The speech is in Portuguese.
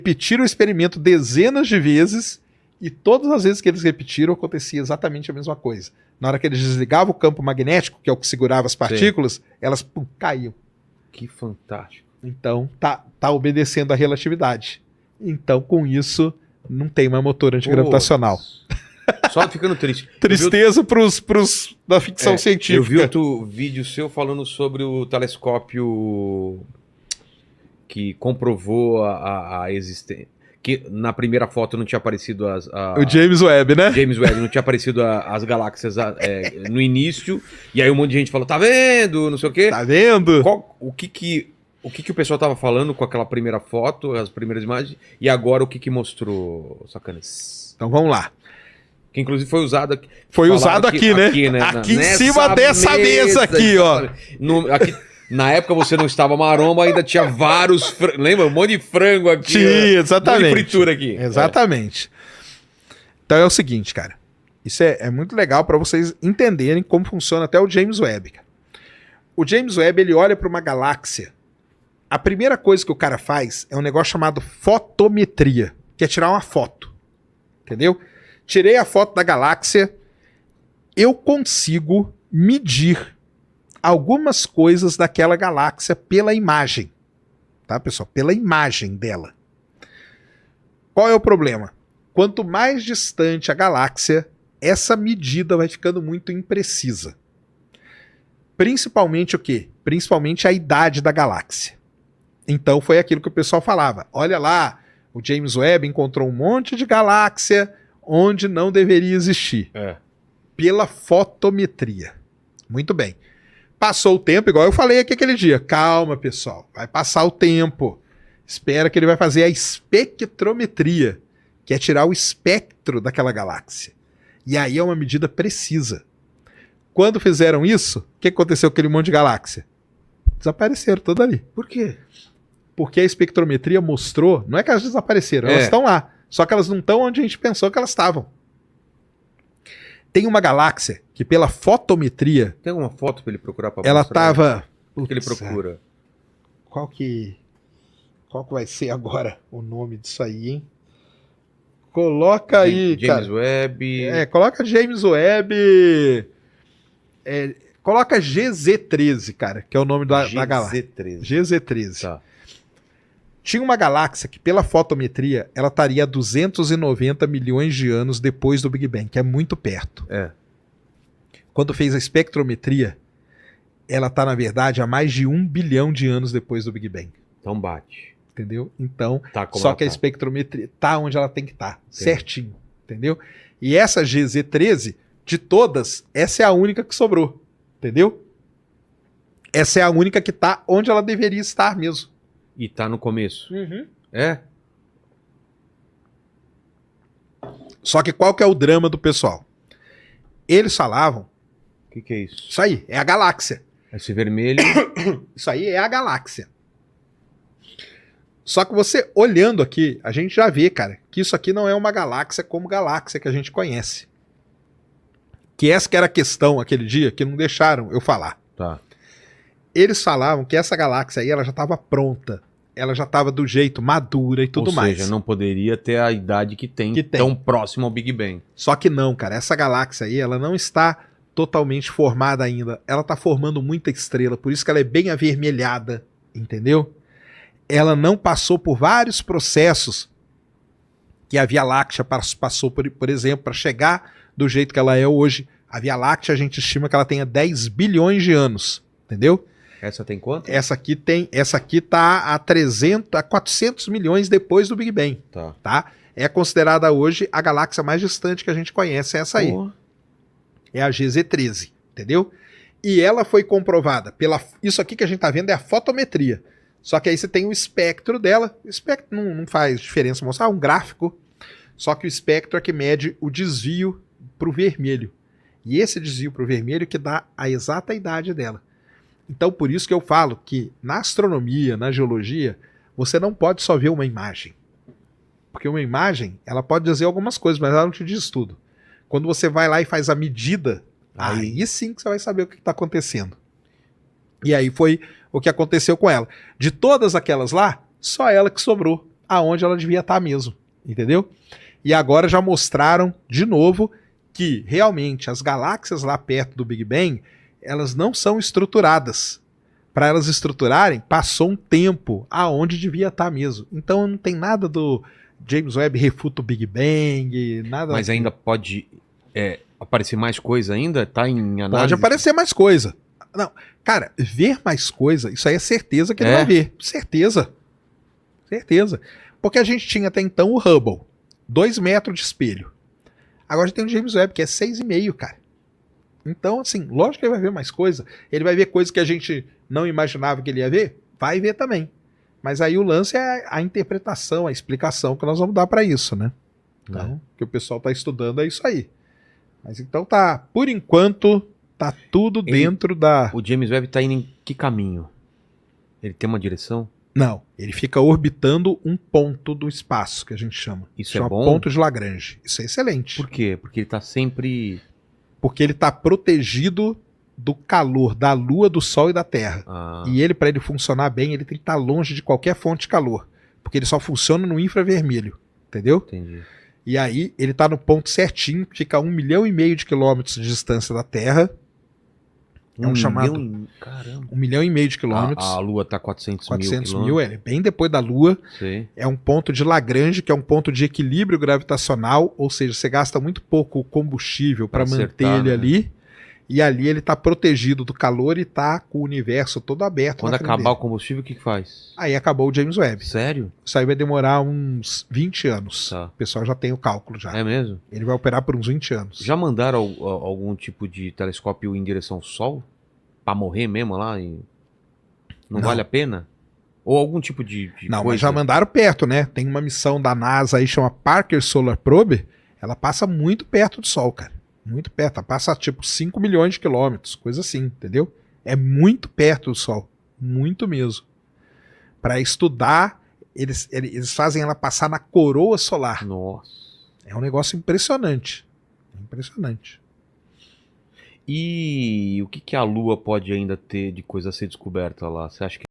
Repetiram o experimento dezenas de vezes e todas as vezes que eles repetiram acontecia exatamente a mesma coisa. Na hora que eles desligavam o campo magnético, que é o que segurava as partículas, elas caíam. Que fantástico. Então tá obedecendo a relatividade. Então com isso não tem mais motor antigravitacional. Só ficando triste. Tristeza pros da ficção científica. Eu vi outro vídeo seu falando sobre o telescópio que comprovou a existência. Que na primeira foto não tinha aparecido o James Webb, né? James Webb, não tinha aparecido as galáxias no início. E aí um monte de gente falou, tá vendo? Não sei o quê. Tá vendo? O que o pessoal tava falando com aquela primeira foto, as primeiras imagens, e agora o que mostrou, sacanas? Então vamos lá. Que inclusive foi usado aqui. Foi usado aqui, né? Aqui em cima dessa mesa aqui, ó. Aqui, na época você não estava maromba, ainda tinha vários... Lembra? Um monte de frango aqui. Tinha, exatamente. Um monte de fritura aqui. Exatamente. Então é o seguinte, cara. Isso é muito legal para vocês entenderem como funciona até o James Webb. O James Webb, ele olha para uma galáxia. A primeira coisa que o cara faz é um negócio chamado fotometria, que é tirar uma foto. Entendeu? Tirei a foto da galáxia, eu consigo medir algumas coisas daquela galáxia pela imagem. Tá, pessoal? Pela imagem dela. Qual é o problema? Quanto mais distante a galáxia, essa medida vai ficando muito imprecisa. Principalmente o quê? Principalmente a idade da galáxia. Então foi aquilo que o pessoal falava. Olha lá, o James Webb encontrou um monte de galáxia onde não deveria existir. Pela fotometria. Muito bem. Passou o tempo, igual eu falei aqui aquele dia. Calma, pessoal. Vai passar o tempo. Espera que ele vai fazer a espectrometria, que é tirar o espectro daquela galáxia. E aí é uma medida precisa. Quando fizeram isso, o que aconteceu com aquele monte de galáxia? Desapareceram todas ali. Por quê? Porque a espectrometria mostrou, não é que elas desapareceram, elas estão lá. Só que elas não estão onde a gente pensou que elas estavam. Tem uma galáxia que pela fotometria... Tem alguma foto para ele procurar para ela estava... O que ele procura? Qual que vai ser agora o nome disso aí, hein? Coloca aí, James cara. Webb... coloca James Webb... coloca GZ13, cara, que é o nome da galáxia. GZ13. Tá. Tinha uma galáxia que, pela fotometria, ela estaria a 290 milhões de anos depois do Big Bang, que é muito perto. Quando fez a espectrometria, ela está, na verdade, a mais de 1 bilhão de anos depois do Big Bang. Então bate. Entendeu? Então, Tá só que a espectrometria está onde ela tem que estar, certinho. Entendeu? E essa GZ13, de todas, essa é a única que sobrou. Entendeu? Essa é a única que está onde ela deveria estar mesmo. E tá no começo. É? Só que qual que é o drama do pessoal? Eles falavam... O que é isso? Isso aí, é a galáxia. Esse vermelho... Isso aí é a galáxia. Só que você, olhando aqui, a gente já vê, cara, que isso aqui não é uma galáxia como galáxia que a gente conhece. Que essa que era a questão aquele dia, que não deixaram eu falar. Tá. Eles falavam que essa galáxia aí, ela já estava pronta. Ela já estava do jeito madura e tudo mais. Ou seja, não poderia ter a idade que tem tão próximo ao Big Bang. Só que não, cara. Essa galáxia aí, ela não está totalmente formada ainda. Ela está formando muita estrela, por isso que ela é bem avermelhada, entendeu? Ela não passou por vários processos que a Via Láctea passou, por exemplo, para chegar do jeito que ela é hoje. A Via Láctea, a gente estima que ela tenha 10 bilhões de anos, entendeu? Essa tem quanto? Essa aqui tá a 400 milhões depois do Big Bang. Tá? É considerada hoje a galáxia mais distante que a gente conhece, essa aí. É a GZ13, entendeu? E ela foi comprovada isso aqui que a gente tá vendo é a fotometria. Só que aí você tem o espectro dela. O espectro não faz diferença mostrar um gráfico. Só que o espectro é que mede o desvio pro vermelho. E esse desvio pro vermelho que dá a exata idade dela. Então, por isso que eu falo que na astronomia, na geologia, você não pode só ver uma imagem. Porque uma imagem, ela pode dizer algumas coisas, mas ela não te diz tudo. Quando você vai lá e faz a medida, aí sim que você vai saber o que está acontecendo. E aí foi o que aconteceu com ela. De todas aquelas lá, só ela que sobrou. aonde ela devia estar mesmo, entendeu? E agora já mostraram de novo que realmente as galáxias lá perto do Big Bang, elas não são estruturadas. Para elas estruturarem, passou um tempo aonde devia estar mesmo. Então não tem nada do James Webb refuta o Big Bang, nada. Mas ainda pode aparecer mais coisa ainda? Tá em análise? Pode aparecer mais coisa. Não, cara, ver mais coisa, isso aí é certeza que ele vai ver. Certeza. Certeza. Porque a gente tinha até então o Hubble, 2 metros de espelho. Agora a gente tem o James Webb, que é 6,5, cara. Então, assim, lógico que ele vai ver mais coisa. Ele vai ver coisas que a gente não imaginava que ele ia ver? Vai ver também. Mas aí o lance é a interpretação, a explicação que nós vamos dar para isso, né? Então, o que o pessoal tá estudando é isso aí. Mas então tá, por enquanto, tá tudo dentro da... O James Webb tá indo em que caminho? Ele tem uma direção? Não, ele fica orbitando um ponto do espaço, que a gente chama. Isso chama é bom? Ponto de Lagrange. Isso é excelente. Por quê? Porque ele tá sempre... Porque ele tá protegido do calor da Lua, do Sol e da Terra. E ele, para ele funcionar bem, ele tem que estar longe de qualquer fonte de calor. Porque ele só funciona no infravermelho. Entendeu? Entendi. E aí ele tá no ponto certinho, fica a 1,5 milhão de quilômetros de distância da Terra. É um chamado... Caramba. 1,5 milhão de quilômetros. A Lua tá 400 mil, é bem depois da Lua. Sim. É um ponto de Lagrange, que é um ponto de equilíbrio gravitacional, ou seja, você gasta muito pouco combustível para manter ele ali. E ali ele está protegido do calor e está com o universo todo aberto. Quando acabar o combustível, o que faz? Aí acabou o James Webb. Sério? Isso aí vai demorar uns 20 anos. Tá. O pessoal já tem o cálculo já. É mesmo? Ele vai operar por uns 20 anos. Já mandaram algum tipo de telescópio em direção ao Sol? Pra morrer mesmo lá? Não vale a pena? Ou algum tipo de Não, coisa? mas já mandaram perto, né? Tem uma missão da NASA aí, chama Parker Solar Probe. Ela passa muito perto do Sol, cara. Muito perto. Ela passa tipo 5 milhões de quilômetros, coisa assim, entendeu? É muito perto do Sol. Muito mesmo. Para estudar, eles fazem ela passar na coroa solar. Nossa. É um negócio impressionante. Impressionante. E o que a Lua pode ainda ter de coisa a ser descoberta lá? Você acha que